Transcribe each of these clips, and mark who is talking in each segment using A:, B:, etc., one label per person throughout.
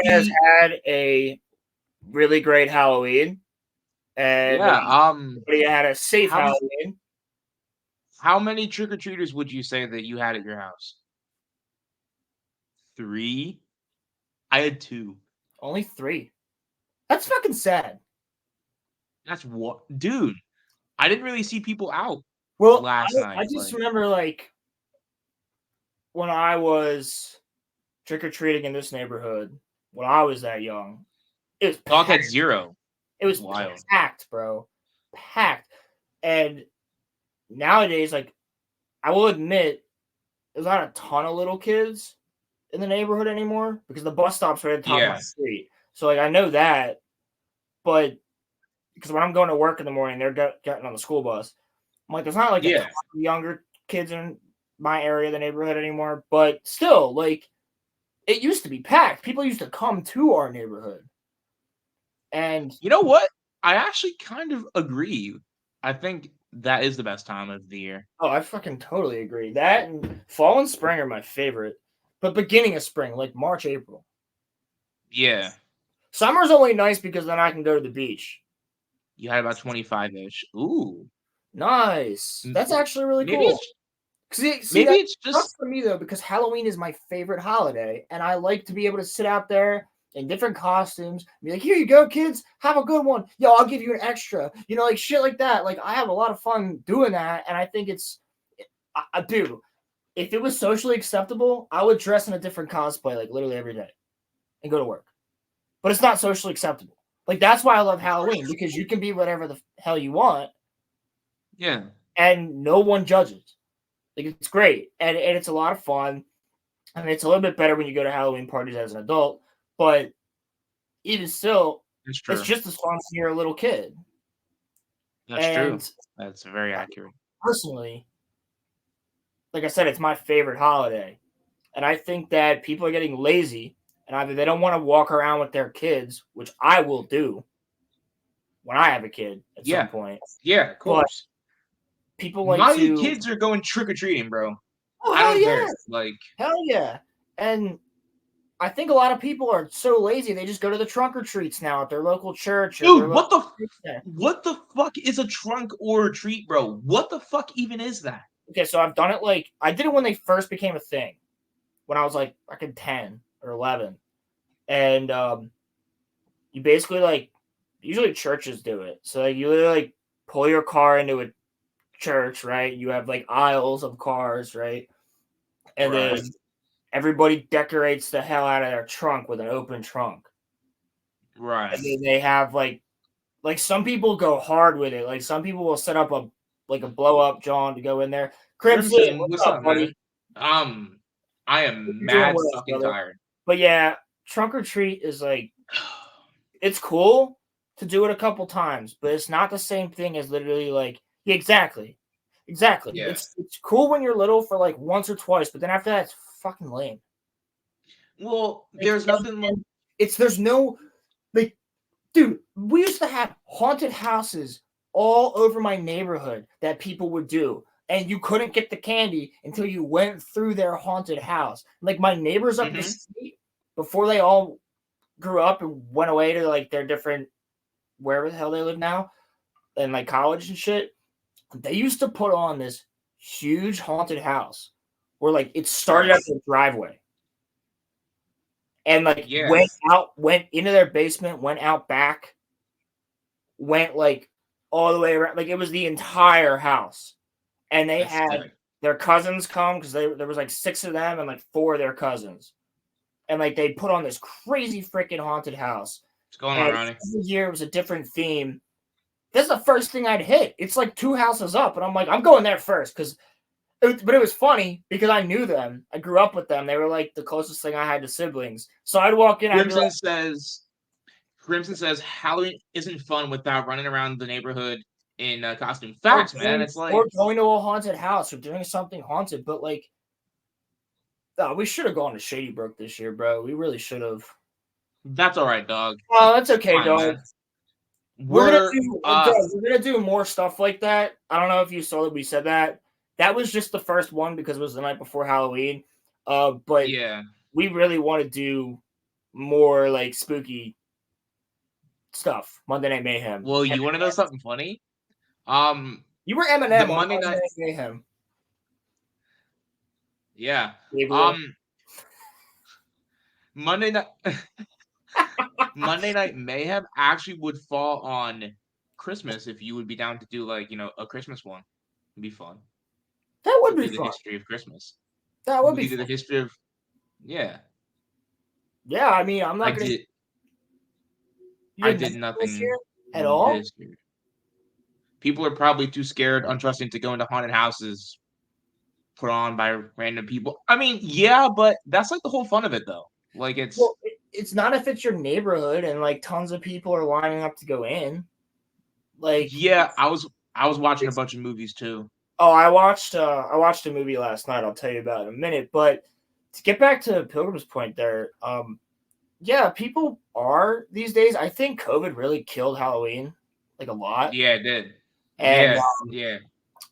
A: has had a really great Halloween, and
B: Yeah.
A: everybody had a safe
B: How
A: Halloween.
B: how many trick or treaters would you say that you had at your house? 3. I had 2.
A: Only 3. That's fucking sad.
B: That's what, dude. I didn't really see people out
A: Well,
B: last
A: I
B: night.
A: just
B: Like,
A: remember like when I was trick or treating in this neighborhood when I was that young. It was
B: dog had
A: packed.
B: 0.
A: It
B: It's
A: was
B: wild.
A: packed, bro. Packed. And nowadays, like I will admit, there's not a ton of little kids in the neighborhood anymore because the bus stop's right at the top of my
B: Yeah.
A: street. So like I know that, but because when I'm going to work in the morning, they're getting on the school bus. I'm like, there's not like a ton
B: Yeah.
A: of younger kids in my area, the neighborhood anymore. But still, like it used to be packed. People used to come to our neighborhood, and
B: You know what? I actually kind of agree. I think that is the best time of the year.
A: oh, I fucking totally agree. That and fall and spring are my favorite, but beginning of spring, like March, April.
B: Yeah.
A: Summer's only nice because then I can go to the beach.
B: You had about 25-ish. Ooh.
A: Nice.
B: M
A: That's actually really
B: maybe
A: cool.
B: it's
A: See
B: maybe
A: that
B: it's
A: sucks
B: just
A: for me though because Halloween is my favorite holiday, and I like to be able to sit out there in different costumes, and be like, "Here you go, kids, have a good one. Yo, I'll give you an extra." You know, like shit like that. Like I have a lot of fun doing that, and I think it's, I do. If it was socially acceptable, I would dress in a different cosplay like literally every day and go to work. But it's not socially acceptable. Like that's why I love Halloween because you can be whatever the hell you want,
B: yeah.
A: and no one judges. Like it's great, and it's a lot of fun. I mean, it's a little bit better when you go to Halloween parties as an adult, but even still,
B: That's
A: it's
B: true.
A: just as fun when you're a little kid.
B: That's true.
A: And
B: That's very accurate.
A: personally, like I said, it's my favorite holiday. And I think that people are getting lazy and either they don't want to walk around with their kids, which I will do when I have a kid at some
B: Yeah.
A: point.
B: Yeah, of
A: But
B: course.
A: people like
B: My
A: to,
B: kids are going trick or treating, bro.
A: oh,
B: I
A: hell
B: don't
A: yeah.
B: care. Like,
A: Hell yeah. And I think a lot of people are so lazy, they just go to the trunk or treats now at their local church or their
B: dude,
A: local.
B: what the fuck is a trunk or a treat, bro? What the fuck even is that?
A: Okay, so I've done it like I did it when they first became a thing, when I was like fucking 10 or 11, and you basically like usually churches do it. So like you literally like pull your car into a church, right? You have like aisles of cars, right? And then
B: Right.
A: everybody decorates the hell out of their trunk with an open trunk, and
B: Right.
A: then they have like some people go hard with it. Like some people will set up a like a blow up John to go in there. Crimson,
B: Crimson,
A: what's
B: what's
A: up,
B: up, man?
A: buddy?
B: I am
A: You're doing
B: mad
A: well,
B: fucking
A: brother.
B: tired.
A: But yeah, trunk or treat is like it's cool to do it a couple times, but it's not the same thing as literally like yeah, exactly. Exactly.
B: Yeah.
A: It's cool when you're little for like once or twice, but then after that it's fucking lame.
B: Well,
A: Like
B: there's nothing
A: and it's there's no like dude, we used to have haunted houses all over my neighborhood that people would do. And you couldn't get the candy until you went through their haunted house. Like my neighbors up the
B: Mhm.
A: street, before they all grew up and went away to like their different wherever the hell they live now and like college and shit, they used to put on this huge haunted house where like it started
B: Right.
A: at the driveway and like
B: Yeah.
A: went into their basement, went out back, went like all the way around. Like it was the entire house, and they
B: That's
A: had
B: sick.
A: their cousins come because there was like 6 of them and like 4 of their cousins, and like they put on this crazy freaking haunted house.
B: What's going
A: And
B: on, Ronnie?
A: every year it was a different theme. This is the first thing I'd hit. It's like 2 houses up, and I'm like, I'm going there first because. But it was funny because I knew them. I grew up with them. They were like the closest thing I had to siblings. So I'd walk in, I'd be like,
B: Crimson says Crimson says Halloween isn't fun without running around the neighborhood in costume. Facts, man. It's like
A: or going to a haunted house or doing something haunted. But like, oh, we should have gone to Shady Brook this year, bro. We really should have.
B: that's all right, dog.
A: Oh, that's
B: It's
A: okay,
B: fine,
A: dog.
B: man. We're
A: We're gonna do more stuff like that. I don't know if you saw that we said that. That was just the first one because it was the night before Halloween. But
B: yeah.
A: we really want to do more like spooky stuff. Monday Night Mayhem.
B: Well, you want to know something funny?
A: You were
B: The
A: Eminem on
B: Monday
A: Monday
B: night,
A: Night Mayhem.
B: yeah.
A: Gabriel.
B: Monday night, Monday Night Mayhem actually would fall on Christmas if you would be down to do like a Christmas one. It'd be fun.
A: That would
B: We
A: be
B: do the
A: fun.
B: history of Christmas.
A: That would be
B: We do
A: fun.
B: the history of yeah.
A: Yeah, I mean, I'm
B: I
A: not gonna.
B: did.
A: You
B: I
A: did
B: did
A: nothing this year
B: nothing
A: at all.
B: this year. People are probably too scared, untrusting to go into haunted houses put on by random people. I mean, yeah, but that's like the whole fun of it, though. Like it's
A: Well, it's not if it's your neighborhood and like tons of people are lining up to go in. Like,
B: yeah. I was watching a bunch of movies too.
A: oh, I watched a movie last night. I'll tell you about it in a minute. But to get back to Pilgrim's point, there, yeah, people are these days. I think COVID really killed Halloween like a lot,
B: Yeah, it did.
A: and
B: Yeah,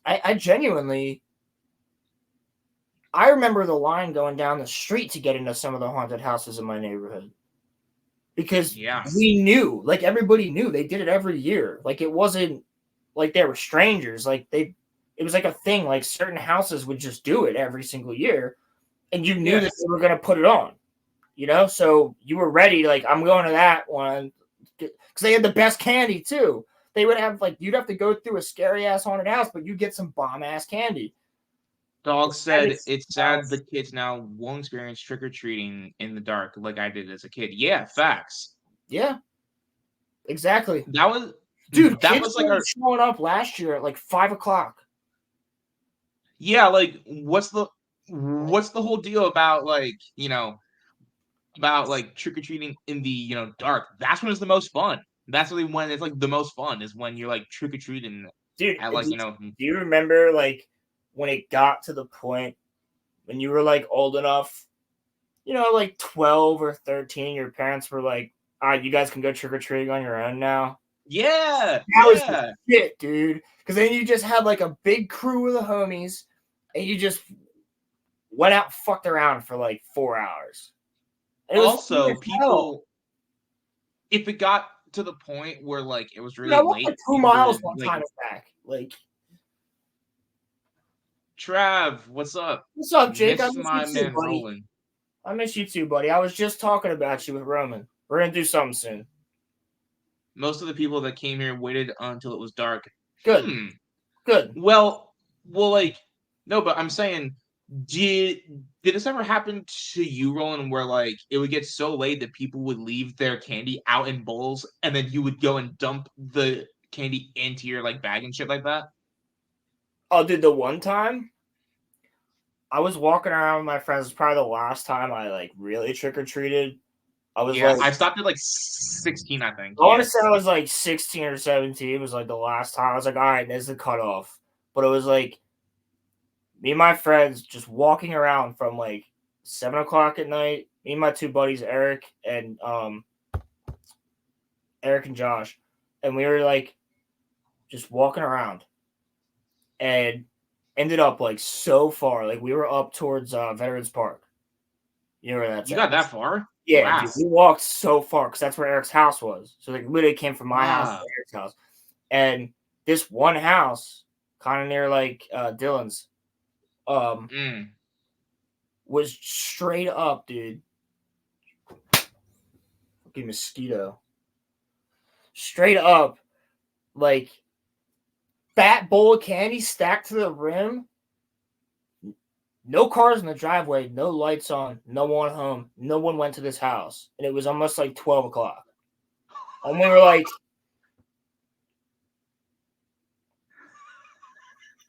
B: yeah.
A: I genuinely I remember the line going down the street to get into some of the haunted houses in my neighborhood because
B: Yeah.
A: we knew, like everybody knew, they did it every year. Like it wasn't like they were strangers. It was like a thing. Like certain houses would just do it every single year, and you knew
B: Yeah.
A: that they were going to put it on. So you were ready. Like I'm going to that one because they had the best candy too. They would have you'd have to go through a scary ass haunted house, but you get some bomb ass candy.
B: Dog said it's sad the kids now won't experience trick or treating in the dark like I did as a kid. Yeah, facts.
A: Yeah, exactly.
B: That was
A: Dude,
B: that
A: kids
B: was like
A: started
B: our
A: showing up last year at like 5 o'clock.
B: yeah. Like what's the whole deal about like trick or treating in the dark? That's when it's the most fun. That's really when it's like the most fun is when you're like trick or treating
A: Dude,
B: at
A: do you remember like when it got to the point when you were like old enough, like 12 or 13, your parents were like, all right, you guys can go trick or treating on your own now?
B: Yeah,
A: That was the
B: yeah.
A: shit, dude. Because then you just had like a big crew of the homies and you just went out and fucked around for like 4 hours. And it was
B: Also,
A: hell.
B: people, if it got to the point where like it was
A: Dude, I
B: really
A: walked like
B: late,
A: 2 miles
B: people
A: one
B: would like
A: time and back. Like,
B: Trav, what's up?
A: what's up, Jake? I
B: Miss
A: miss you
B: my
A: too,
B: man
A: buddy.
B: Roland.
A: I miss you too, buddy. I was just talking about you with Roman. We're gonna do something soon.
B: Most of the people that came here waited until it was dark.
A: Good. Good.
B: Well, like no, but I'm saying, did this ever happen to you, Roland, where like it would get so late that people would leave their candy out in bowls, and then you would go and dump the candy into your like bag and shit like that?
A: Oh, dude, the one time I was walking around with my friends, it's probably the last time I like really trick or treated. I was
B: Yeah,
A: like,
B: I stopped at like 16, I think.
A: I want
B: Yeah.
A: to say I was like 16 or 17. It was like the last time. I was like, all right, this is the cutoff. But it was like me and my friends just walking around from like 7 o'clock at night. Me and my two buddies, Eric and Josh, and we were like just walking around, and ended up like so far. Like we were up towards Veterans Park. You know where that's
B: You
A: at?
B: got that far?
A: Yeah,
B: Wow.
A: dude, we walked so far because that's where Eric's house was. So like literally came from my house to
B: Wow.
A: Eric's house, and this one house, kind of near like Dylan's,
B: Mm.
A: was straight up, dude. Fucking mosquito. Straight up, like fat bowl of candy stacked to the rim. No cars in the driveway, no lights on, no one home, no one went to this house. And it was almost like 12 o'clock. And we were like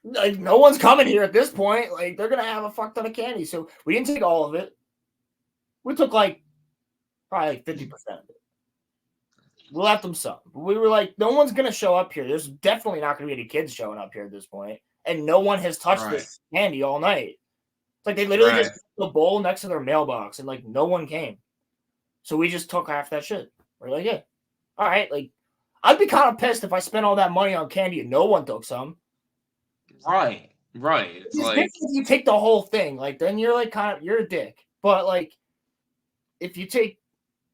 A: no one's coming here at this point. Like, they're going to have a fuck ton of candy. So we didn't take all of it. We took like probably like 50% of it. We left them some. But we were like, no one's going to show up here. There's definitely not going to be any kids showing up here at this point. And no one has touched
B: Right.
A: this candy all night. It's like they literally
B: Right.
A: just put the bowl next to their mailbox and like no one came. So we just took half that shit. We're like, yeah, all right. Like, I'd be kind of pissed if I spent all that money on candy and no one took some.
B: Right. It's like
A: If you take the whole thing, like then you're like you're a dick. But like, if you take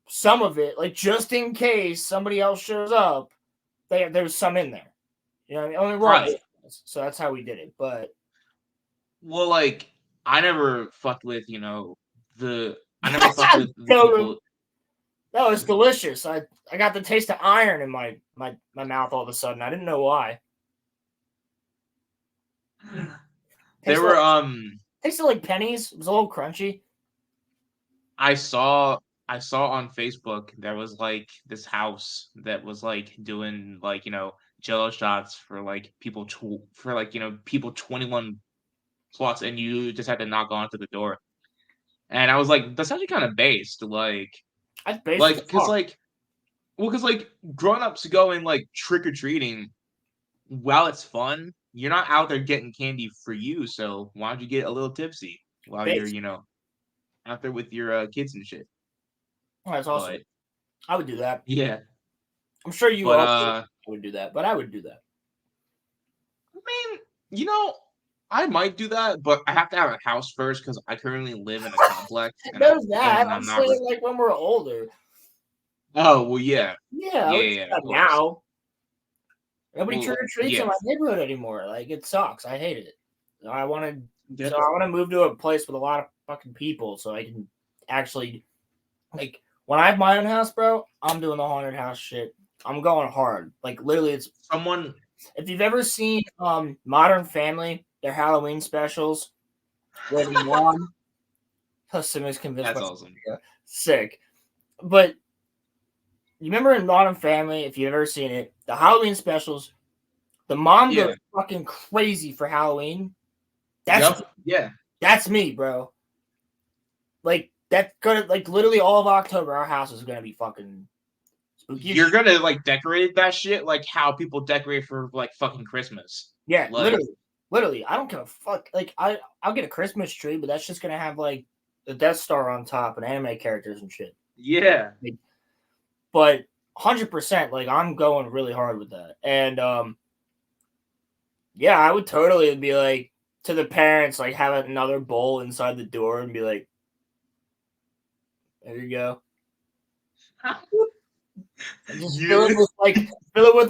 A: some of it, like just in case somebody else shows up, there's some in there. You know what I mean? Only we're all
B: Right.
A: so that's how we did it. But
B: Well, like I never fucked with I never fucked with the
A: Totem,
B: people.
A: that was delicious. I got the taste of iron in my mouth all of a sudden. I didn't know why.
B: There
A: Tasted
B: were
A: like, tasted like pennies. It was a little crunchy.
B: I saw on Facebook there was like this house that was like doing like Jello shots for like people 21 plus, and you just had to knock onto the door. And I was like, that's actually kind of based,
A: That's basic as
B: because
A: fuck.
B: grown ups going like trick or treating. While it's fun, you're not out there getting candy for you. So why don't you get a little tipsy while you're
A: Basic.
B: out there with your kids and shit?
A: Oh, that's awesome.
B: But
A: I would do that.
B: yeah,
A: I'm sure you
B: but
A: also would do that, but I would do that.
B: I mean, I might do that, but I have to have a house first because I currently live in a complex, and
A: There's that. I'm
B: I'm not.
A: saying like when we're older.
B: Oh well, yeah,
A: Yeah, I
B: yeah,
A: would do
B: yeah, of
A: that
B: course.
A: now. Nobody trick
B: Well,
A: or treats in
B: yeah,
A: my neighborhood anymore. Like it sucks. I hate it. So
B: definitely.
A: I want to move to a place with a lot of fucking people so I can actually like when I have my own house, bro. I'm doing the haunted house shit. I'm going hard. Like literally, it's
B: Someone.
A: if you've ever seen Modern Family, their Halloween specials, where the mom Huston is convinced by
B: That's awesome.
A: sick. But you remember in Modern Family, if you've ever seen it, the Halloween specials, the mom goes
B: Yeah.
A: fucking crazy for Halloween.
B: Yep. Yeah.
A: That's me, bro. Like that's gonna like literally all of October, our house is gonna be fucking spooky.
B: You're gonna like decorate that shit like how people decorate for like fucking Christmas.
A: Yeah,
B: Like,
A: literally. I don't give a fuck. Like I'll get a Christmas tree, but that's just gonna have like the Death Star on top and anime characters and shit.
B: yeah.
A: Like, but 100%, like I'm going really hard with that, and yeah, I would totally be like to the parents, like have another bowl inside the door and be like, there you go. And just
B: You
A: fill it with